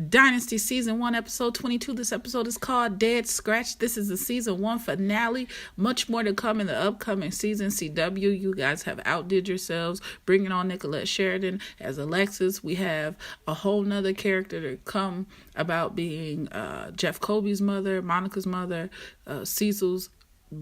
Dynasty Season 1, Episode 22. This episode is called Dead Scratch. This is the Season 1 finale. Much more to come in the upcoming season. CW, you guys have outdid yourselves. Bringing on Nicolette Sheridan as Alexis. We have a whole nother character to come about being Jeff Colby's mother, Monica's mother, Cecil's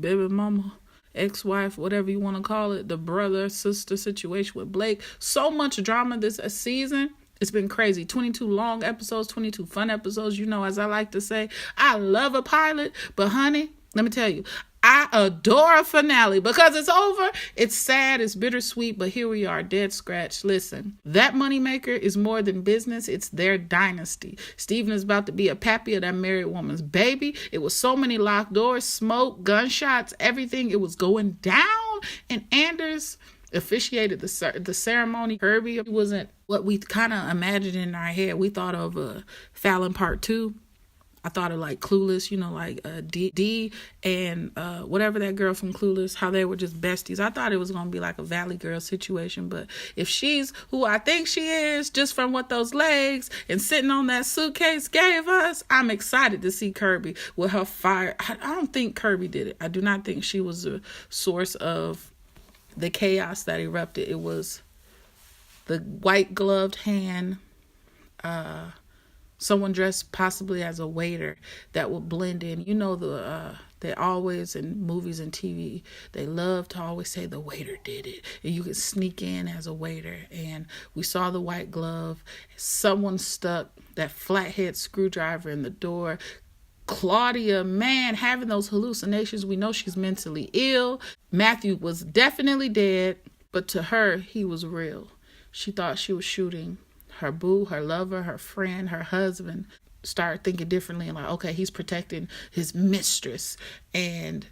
baby mama, ex-wife, whatever you want to call it, the brother-sister situation with Blake. So much drama this season. It's been crazy. 22 long episodes, 22 fun episodes. You know, as I like to say, I love a pilot. But honey, let me tell you, I adore a finale because it's over. It's sad. It's bittersweet. But here we are, dead scratch. Listen, that moneymaker is more than business. It's their dynasty. Steven is about to be a pappy of that married woman's baby. It was so many locked doors, smoke, gunshots, everything. It was going down. And Anders officiated the ceremony. Kirby wasn't what we kind of imagined in our head. We thought of Fallon Part 2. I thought of like Clueless, you know, like D and whatever that girl from Clueless, how they were just besties. I thought it was going to be like a Valley Girl situation, but if she's who I think she is, just from what those legs and sitting on that suitcase gave us, I'm excited to see Kirby with her fire. I don't think Kirby did it. I do not think she was the source of the chaos that erupted. It was the white gloved hand, someone dressed possibly as a waiter that would blend in. You know, they always in movies and TV, they love to always say the waiter did it. And you could sneak in as a waiter. And we saw the white glove. Someone stuck that flathead screwdriver in the door. Claudia, man, having those hallucinations. We know she's mentally ill. Matthew was definitely dead, but to her, he was real. She thought she was shooting her boo, her lover, her friend, her husband. Started thinking differently and like, okay, he's protecting his mistress. And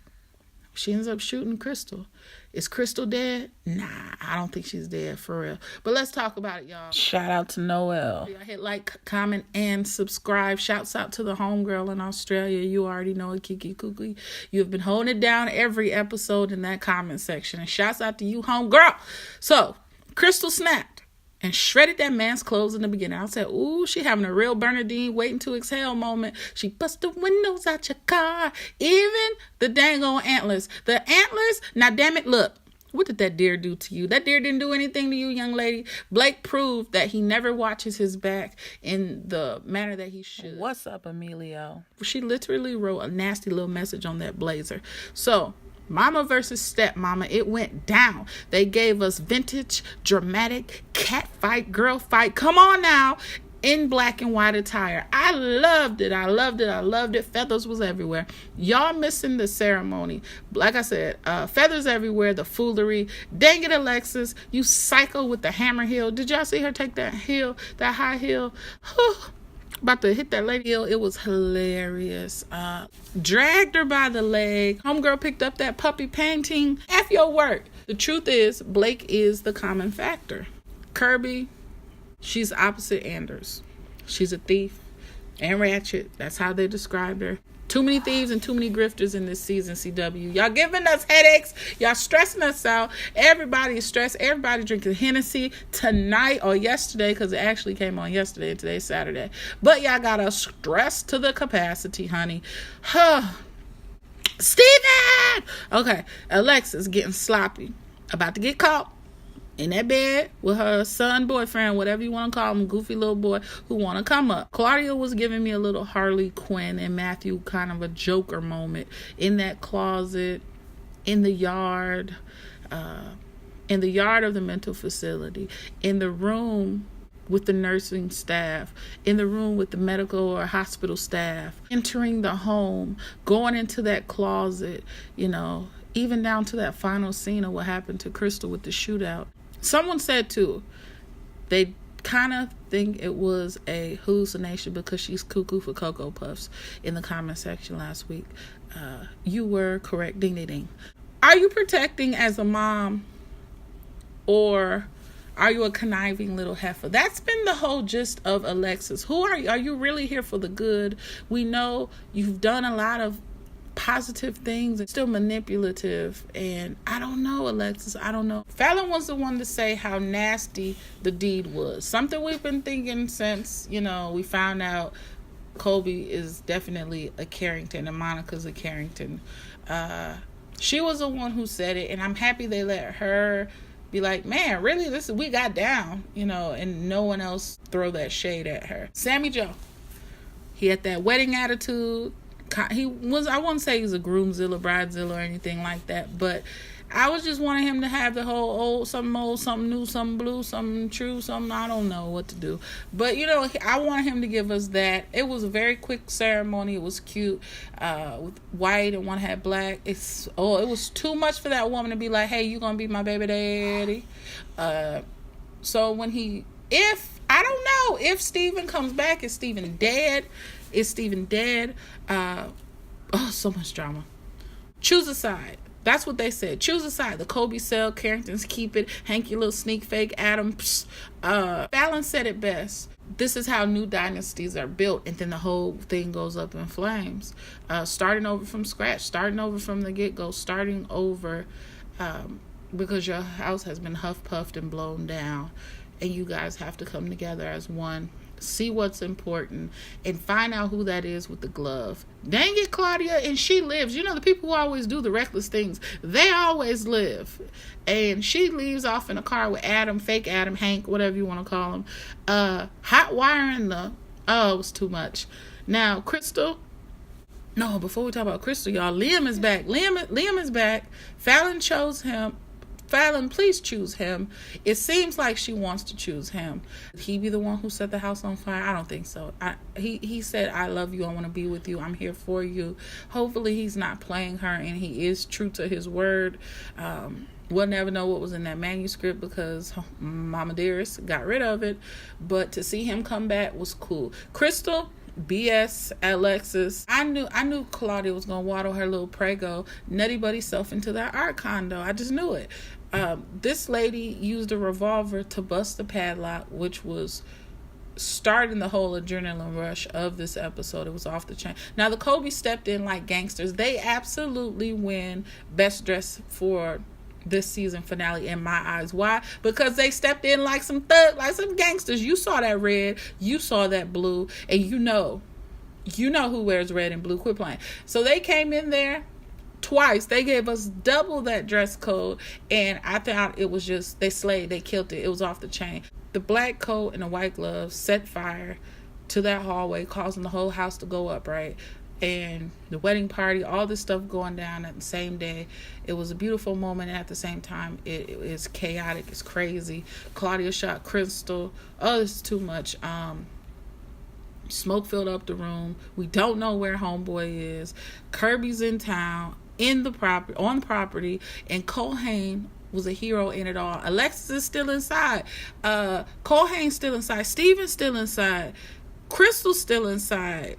she ends up shooting Cristal. Is Cristal dead? Nah, I don't think she's dead for real. But let's talk about it, y'all. Shout out to Noelle. Y'all hit like, comment, and subscribe. Shouts out to the homegirl in Australia. You already know it, Kiki Kooky. You have been holding it down every episode in that comment section. And shouts out to you, homegirl. So, Cristal snapped and shredded that man's clothes in the beginning. I said, ooh, she having a real Bernadine waiting to exhale moment. She bust the windows out your car. Even the dang old antlers. The antlers, now damn it, look. What did that deer do to you? That deer didn't do anything to you, young lady. Blake proved that he never watches his back in the manner that he should. What's up, Emilio? She literally wrote a nasty little message on that blazer. So, Mama versus Stepmama, it went down. They gave us vintage, dramatic, cat fight, girl fight. Come on now. In black and white attire. I loved it. I loved it. I loved it. Feathers was everywhere. Y'all missing the ceremony. Like I said, feathers everywhere. The foolery. Dang it, Alexis. You psycho with the hammer heel. Did y'all see her take that heel, that high heel? About to hit that lady heel. It was hilarious. Dragged her by the leg. Homegirl picked up that puppy painting. F your work. The truth is, Blake is the common factor. Kirby, she's opposite Anders. She's a thief and ratchet. That's how they described her. Too many thieves and too many grifters in this season, CW. Y'all giving us headaches. Y'all stressing us out. Everybody is stressed. Everybody drinking Hennessy tonight or yesterday, because it actually came on yesterday and today's Saturday. But y'all got us stressed to the capacity, honey. Steven! Okay, Alexis getting sloppy. About to get caught in that bed with her son, boyfriend, whatever you want to call him, goofy little boy who want to come up. Claudia was giving me a little Harley Quinn and Matthew kind of a Joker moment in that closet, in the yard of the mental facility, in the room with the nursing staff, in the room with the medical or hospital staff, entering the home, going into that closet, you know, even down to that final scene of what happened to Cristal with the shootout. Someone said, too, they kind of think it was a hallucination because she's cuckoo for Cocoa Puffs in the comment section last week. You were correct. Ding, ding, ding. Are you protecting as a mom, or are you a conniving little heifer? That's been the whole gist of Alexis. Who are you? Are you really here for the good? We know you've done a lot of positive things and still manipulative. And I don't know, Alexis, I don't know. Fallon was the one to say how nasty the deed was. Something we've been thinking since, we found out Colby is definitely a Carrington and Monica's a Carrington. She was the one who said it, and I'm happy they let her be like, man, really, we got down, and no one else throw that shade at her. Sammy Joe, he had that wedding attitude. He was, I wouldn't say he's a groomzilla, bridezilla, or anything like that, but I was just wanting him to have the whole something new, something blue, something true, something, I don't know what to do. But, I wanted him to give us that. It was a very quick ceremony. It was cute, with white and one had black. It was too much for that woman to be like, hey, you gonna be my baby daddy? So when I don't know if Steven comes back, is Steven dead? So much drama. Choose a side. That's what they said. Choose a side. The Colby sell, Carringtons keep it. Hanky little sneak fake Adam. Fallon said it best. This is how new dynasties are built, and then the whole thing goes up in flames. Starting over from scratch, starting over from the get-go, starting over because your house has been huff-puffed and blown down, and you guys have to come together as one. See what's important and find out who that is with the glove. Dang it, Claudia, and she lives. The people who always do the reckless things, they always live. And she leaves off in a car with Adam, fake Adam, Hank, whatever you want to call him, hot wiring it was too much. Now Cristal, no, before we talk about Cristal, y'all, Liam is back. Liam is back. Fallon chose him. Fallon, please choose him. It seems like she wants to choose him. Did he be the one who set the house on fire? I don't think so. He said, I love you. I want to be with you. I'm here for you. Hopefully he's not playing her and he is true to his word. We'll never know what was in that manuscript because Mama Dearest got rid of it. But to see him come back was cool. Cristal, BS, Alexis. I knew Claudia was gonna waddle her little prego nutty buddy self into that art condo. I just knew it. This lady used a revolver to bust the padlock, which was starting the whole adrenaline rush of this episode. It was off the chain. Now the Colby stepped in like gangsters. They absolutely win best dress for this season finale in my eyes. Why? Because they stepped in like some gangsters. You saw that red, you saw that blue, and you know who wears red and blue. Quit playing. So they came in there twice. They gave us double that dress code, and I thought it was just, they slayed, they killed it. It was off the chain. The black coat and the white gloves set fire to that hallway, causing the whole house to go up, right? And the wedding party, all this stuff going down at the same day. It was a beautiful moment, and at the same time it is chaotic. It's crazy. Claudia shot Cristal. This is too much. Smoke filled up the room. We don't know where homeboy is. Kirby's in town, on the property, and Colhane was a hero in it all. Alexis is still inside. Colhane's still inside. Steven's still inside. Cristal's still inside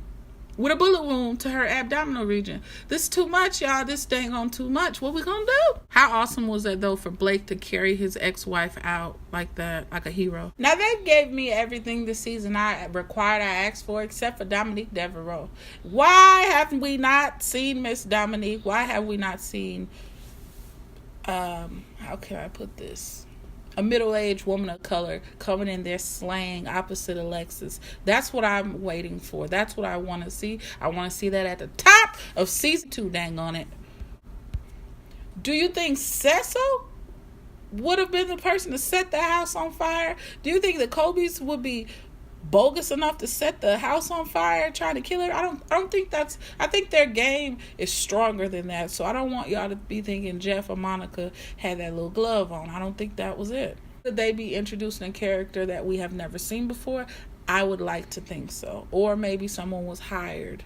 with a bullet wound to her abdominal region. This is too much, y'all. This dang on too much. What we gonna do? How awesome was that, though, for Blake to carry his ex-wife out like that, like a hero? Now, they gave me everything this season I asked for, except for Dominique Devereaux. Why have we not seen Miss Dominique? Why have we not seen, how can I put this? A middle-aged woman of color coming in there slaying opposite Alexis. That's what I'm waiting for. That's what I want to see. I want to see that at the top of season 2, dang on it. Do you think Cecil would have been the person to set the house on fire? Do you think the Colbys would be bogus enough to set the house on fire trying to kill her? I don't think that's, I think their game is stronger than that. So I don't want y'all to be thinking Jeff or Monica had that little glove on. I don't think that was it. Could they be introducing a character that we have never seen before? I would like to think so. Or maybe someone was hired.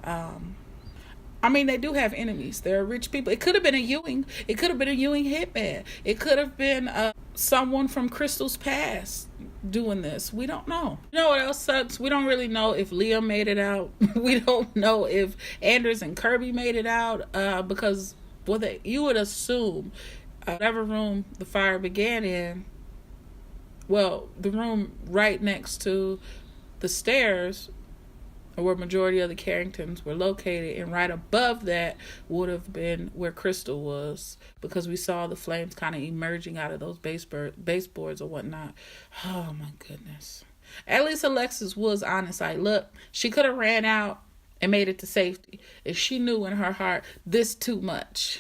I mean, they do have enemies. They're rich people. It could have been a Ewing. It could have been a Ewing hitman. It could have been someone from Cristal's past doing this. We don't know. You know what else sucks? We don't really know if Liam made it out. We don't know if Anders and Kirby made it out because you would assume whatever room the fire began in, well, the room right next to the stairs, where majority of the Carringtons were located, and right above that would have been where Cristal was, because we saw the flames kind of emerging out of those baseboards or whatnot. Oh my goodness. At least Alexis was honest. Like, look, she could have ran out and made it to safety if she knew in her heart this too much.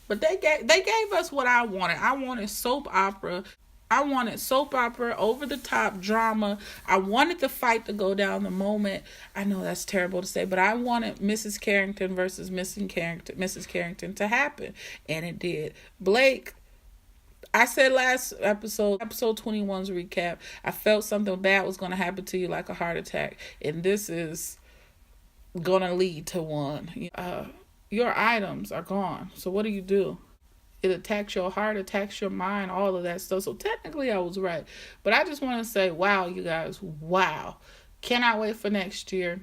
But they gave us what I wanted. I wanted soap opera. I wanted soap opera, over the top drama. I wanted the fight to go down the moment. I know that's terrible to say, but I wanted Mrs. Carrington versus Mrs. Carrington to happen, and it did. Blake, I said last episode 21's recap, I felt something bad was going to happen to you, like a heart attack, and this is going to lead to one. Your items are gone. So what do? It attacks your heart, attacks your mind, all of that stuff. So technically I was right. But I just want to say, wow, you guys, wow. Cannot wait for next year.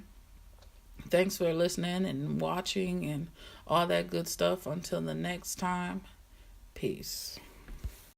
Thanks for listening and watching and all that good stuff. Until the next time, peace.